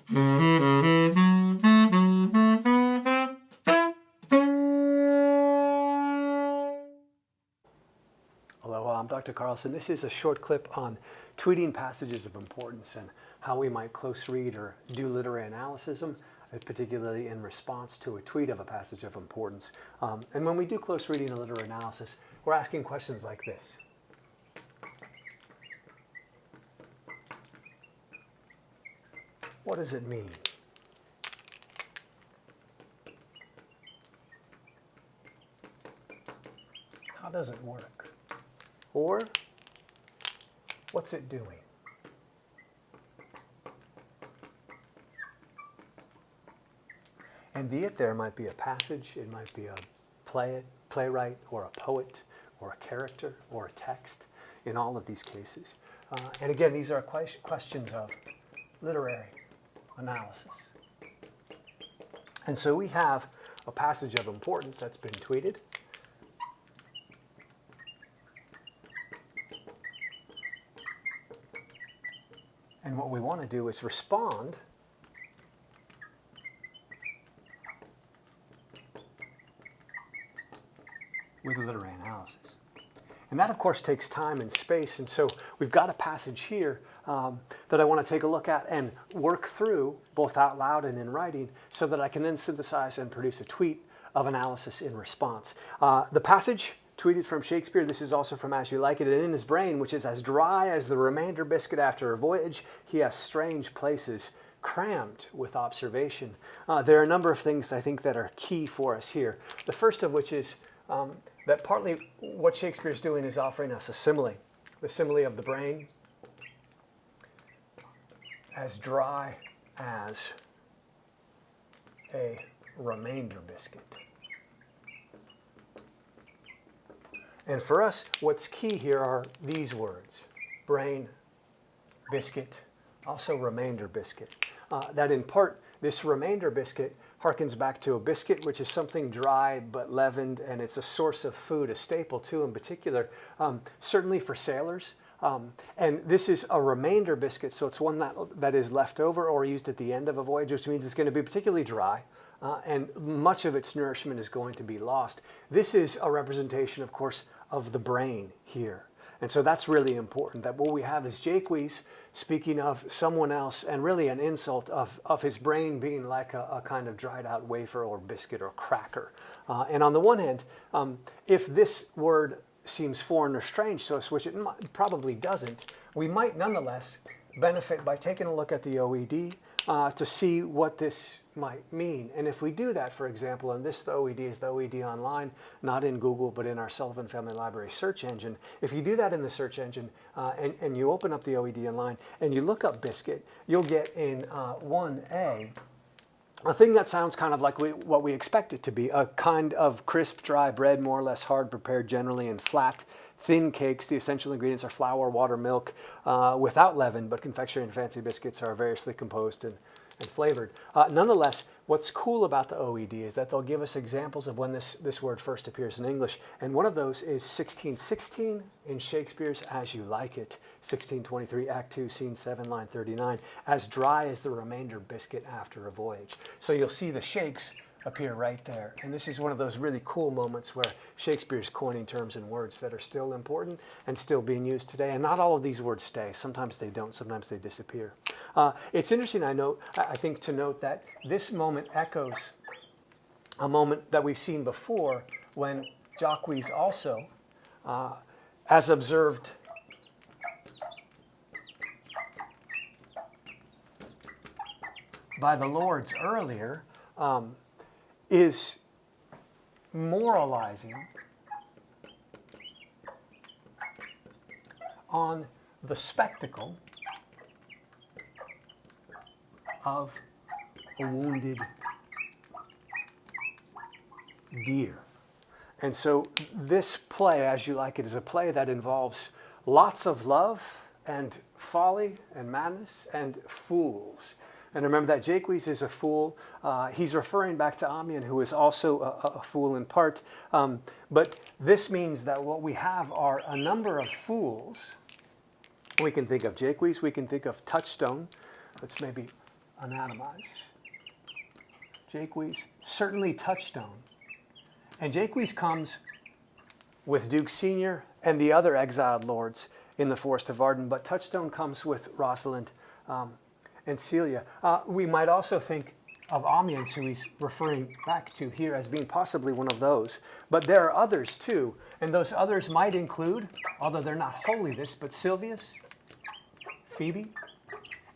Aloha, I'm Dr. Carlson. This is a short clip on tweeting passages of importance and how we might close read or do literary analysis, particularly in response to a tweet of a passage of importance. And when we do close reading and literary analysis, we're asking questions like this. What does it mean? How does it work? Or, what's it doing? And the it there might be a passage, it might be a playwright, or a poet, or a character, or a text, in all of these cases. And again, these are questions of literary analysis. And so we have a passage of importance that's been tweeted. And what we want to do is respond with literary analysis. And that, of course, takes time and space. And so we've got a passage here that I want to take a look at and work through, both out loud and in writing, so that I can then synthesize and produce a tweet of analysis in response. The passage tweeted from Shakespeare, this is also from As You Like It, and in his brain, which is as dry as the remainder biscuit after a voyage, he has strange places crammed with observation. There are a number of things I think that are key for us here. The first of which is that partly what Shakespeare's doing is offering us a simile, the simile of the brain, as dry as a remainder biscuit. And for us, what's key here are these words: brain, biscuit, also remainder biscuit. That in part, this remainder biscuit harkens back to a biscuit, which is something dry but leavened, and it's a source of food, a staple too, in particular, certainly for sailors. And this is a remainder biscuit, so it's one that is left over or used at the end of a voyage, which means it's going to be particularly dry. And much of its nourishment is going to be lost. This is a representation, of course, of the brain here. And so that's really important, that what we have is Jaques speaking of someone else, and really an insult of his brain being like a kind of dried out wafer or biscuit or cracker. And on the one hand, if this word seems foreign or strange to us, which it probably doesn't, we might nonetheless benefit by taking a look at the OED to see what this might mean. And if we do that, for example, and this, the OED is the OED online, not in Google, but in our Sullivan Family Library search engine. If you do that in the search engine and you open up the OED online and you look up biscuit, you'll get in 1A a thing that sounds kind of like what we expect it to be, a kind of crisp, dry bread, more or less hard, prepared generally in flat, thin cakes. The essential ingredients are flour, water, milk, without leaven, but confectionery and fancy biscuits are variously composed and flavored. Nonetheless, what's cool about the OED is that they'll give us examples of when this word first appears in English. And one of those is 1616 in Shakespeare's As You Like It, 1623, Act 2, Scene 7, line 39, as dry as the remainder biscuit after a voyage. So you'll see the shakes appear right there. And this is one of those really cool moments where Shakespeare's coining terms and words that are still important and still being used today. And not all of these words stay. Sometimes they don't. Sometimes they disappear. It's interesting, I think, to note that this moment echoes a moment that we've seen before when Jaques also, as observed by the Lords earlier, is moralizing on the spectacle of a wounded deer. And so this play, As You Like It, is a play that involves lots of love and folly and madness and fools. And remember that Jaques is a fool. He's referring back to Amiens, who is also a fool in part. But this means that what we have are a number of fools. We can think of Jaques, we can think of Touchstone. Let's maybe anatomize. Jaques, certainly touchstone. And Jaques comes with Duke Sr. and the other exiled lords in the Forest of Arden, but touchstone comes with Rosalind and Celia. We might also think of Amiens, who he's referring back to here as being possibly one of those. But there are others too, and those others might include, although they're not wholly this, but Silvius, Phoebe,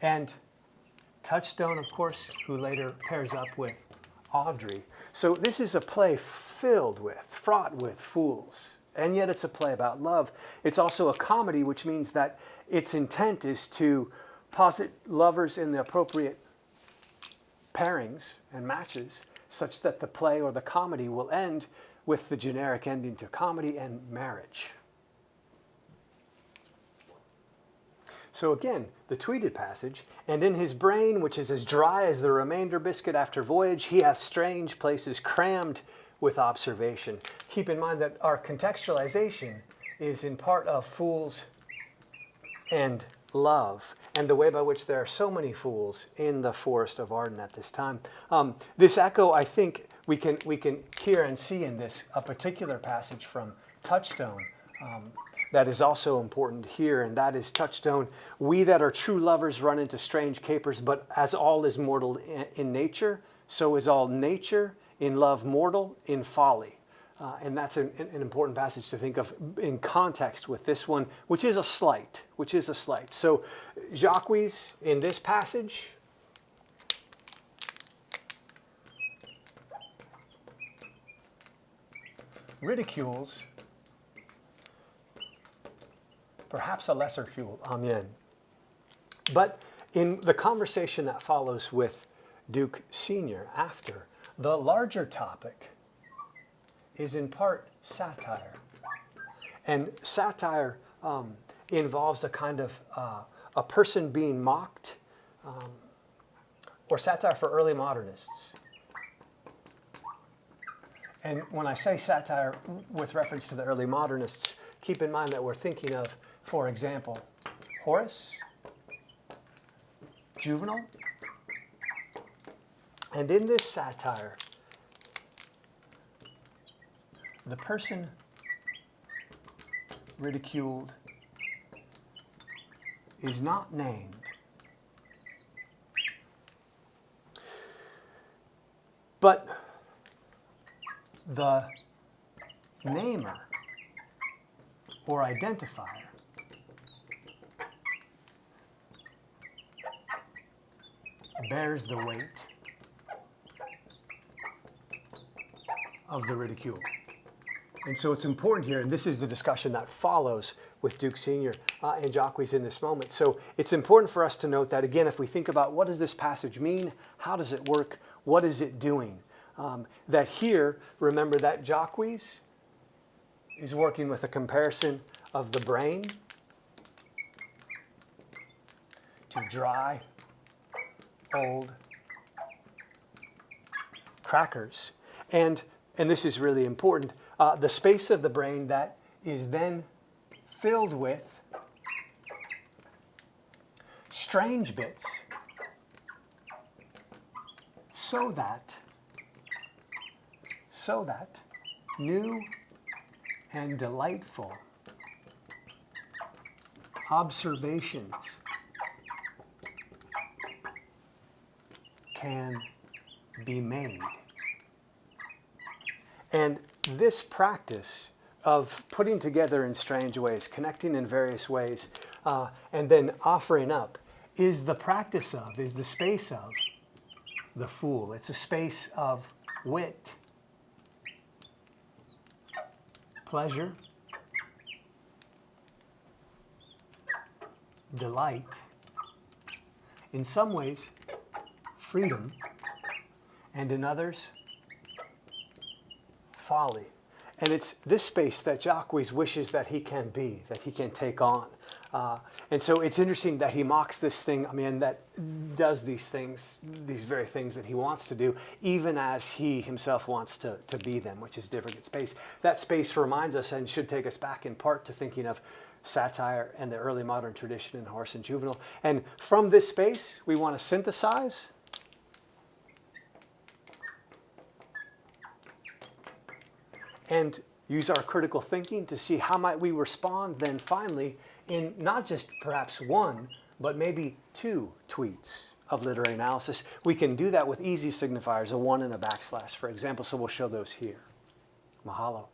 and touchstone, of course, who later pairs up with Audrey. So this is a play filled with, fraught with fools. And yet it's a play about love. It's also a comedy, which means that its intent is to posit lovers in the appropriate pairings and matches such that the play or the comedy will end with the generic ending to comedy and marriage. So again, the tweeted passage, and in his brain, which is as dry as the remainder biscuit after voyage, he has strange places crammed with observation. Keep in mind that our contextualization is in part of fools and love, and the way by which there are so many fools in the Forest of Arden at this time. This echo, I think, we can hear and see in this a particular passage from Touchstone that is also important here, and that is Touchstone. We that are true lovers run into strange capers, but as all is mortal in nature, so is all nature in love mortal in folly. And that's an important passage to think of in context with this one, which is a slight. So Jaques in this passage ridicules perhaps a lesser fool, Amiens. But in the conversation that follows with Duke Sr. after, the larger topic is in part satire. And satire involves a kind of a person being mocked, or satire for early modernists. And when I say satire with reference to the early modernists, keep in mind that we're thinking of, for example, Horace, Juvenal, and in this satire, the person ridiculed is not named. But the namer or identifier bears the weight of the ridicule. And so it's important here, and this is the discussion that follows with Duke Sr. And Jaques in this moment. So it's important for us to note that, again, if we think about what does this passage mean, how does it work, what is it doing, that here, remember that Jaques is working with a comparison of the brain to dry, old crackers. And this is really important, the space of the brain that is then filled with strange bits so that new and delightful observations can be made. And this practice of putting together in strange ways, connecting in various ways, and then offering up is the practice of, is the space of the fool. It's a space of wit, pleasure, delight, in some ways, freedom, and in others, folly. And it's this space that Jaques wishes that he can be, that he can take on. And so it's interesting that he mocks this thing, that does these things, these very things that he wants to do, even as he himself wants to be them, which is different in space. That space reminds us and should take us back in part to thinking of satire and the early modern tradition in horse and juvenile. And from this space, we want to synthesize and use our critical thinking to see how might we respond then finally in not just perhaps one, but maybe two tweets of literary analysis. We can do that with easy signifiers, a 1 and a backslash, for example, so we'll show those here. Mahalo.